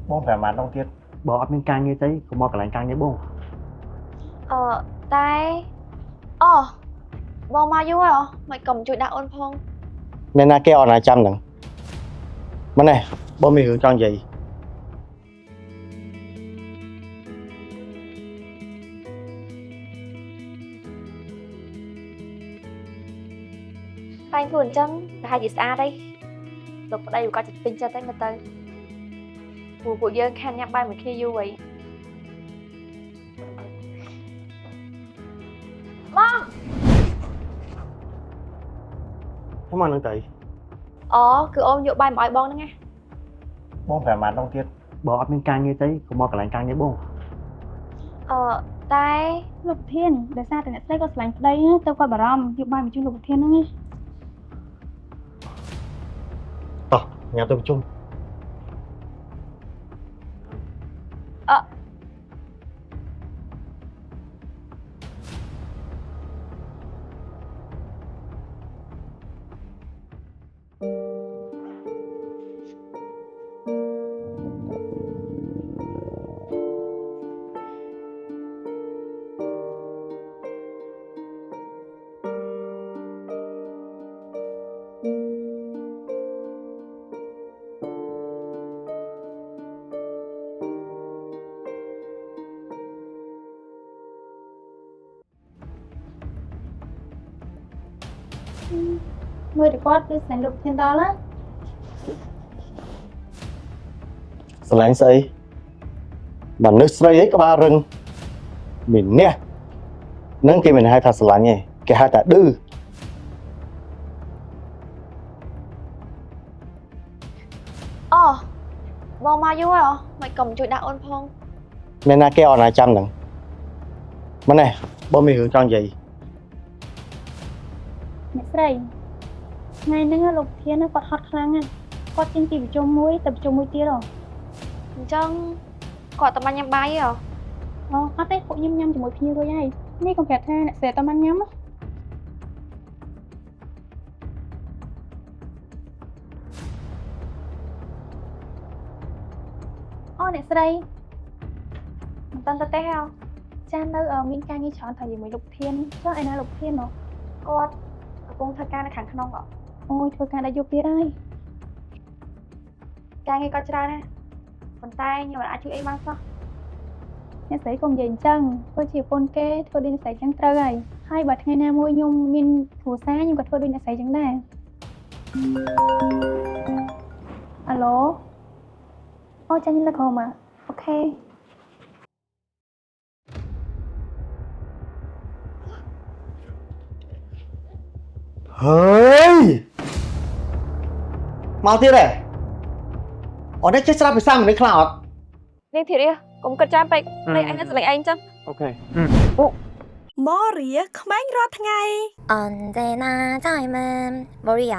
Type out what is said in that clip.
Bố phải mặt đâu tiết. Bỏ bên càng như thế, không mò cả lại càng như bố. Tai bongมายุ่งเหรอ mày cầm chuột đạo ôn phong Nên là kêu này chăm đừng. Mà này, bố mày hướng trong gì? tay vườn chân hai chị xa đây lục ở đây có chụp pin cho tay mà tay vụ dân khen nhắc bay mà khi vui vậy bong Không mà nâng tỷ. cứ ôm vô bay mọi bong đó nghe Bố phải mặt đâu tiết. Bỏ bên càng như thế, không mò cả lại càng như bố. tay លោកធានដោយសារតែអ្នកស្រីគាត់ឆ្លាញ់ប្តីទៅគាត់បារម្ភយកបាយមកជូនលោកធានហ្នឹងណា Ờ, nhà tôi chung. người thìគាត់ដូចឆ្លាញ់លោកធានដល់ណា Sao lại xây? Mà nước xây ấy có ba rừng. Mình nè. Nâng kia mình hai thật là nhỉ. Cái hai tạ đư. bong มายุ่งเหรอ mày cầm chuột đạo ôn phong Nên là kêu này chăm đừng. Mà này, bố mày hướng trong gì? អ្នកស្រីថ្ងៃហ្នឹងលោកធានគាត់ហត់ខ្លាំងណាស់គាត់ចេញពីប្រជុំមួយទៅប្រជុំមួយទៀតហ៎ chân gọi tao nhắm bay à អូអត់ទេពួកខ្ញុំញ៉ាំជាមួយភ្ញៀវរួចហើយនេះកុំប្រាប់ថាអ្នកស្រីតើបានញ៉ាំណាអូអ្នកស្រី មិនតាន់ទៅទេហ៎ ចានៅមានការងារច្រើនត្រូវជាមួយលោកធានចុះឯណាលោកធានហ៎ គាត់កំពុងធ្វើការនៅខាងក្នុង អូយធ្វើការដល់យប់ទៀតហើយ ការងារក៏ច្រើនណាស់ប៉ុន្តែខ្ញុំមិនអាចជួយអីបានសោះ អ្នកស្រីកុំនិយាយអញ្ចឹងធ្វើជាប្រពន្ធគេធ្វើដូចអ្នកស្រីអញ្ចឹងត្រូវហើយបើថ្ងៃណាមួយខ្ញុំមានគ្រួសារខ្ញុំក៏ធ្វើដូចអ្នកស្រីអញ្ចឹងដែរអាឡូអូចាញ់ខ្ញុំលើកហៅមកអូខេ Hơi. Mau tiết này. Ở đây chết sao phải sao mình đến cloud? នេះទៀតនេះកុំគិតច្រើនពេកនេះអញនៅស្លេងឯងចឹង Ok. ម៉ូរីក្មេងរាល់ថ្ងៃ 언제나 젊은 머리야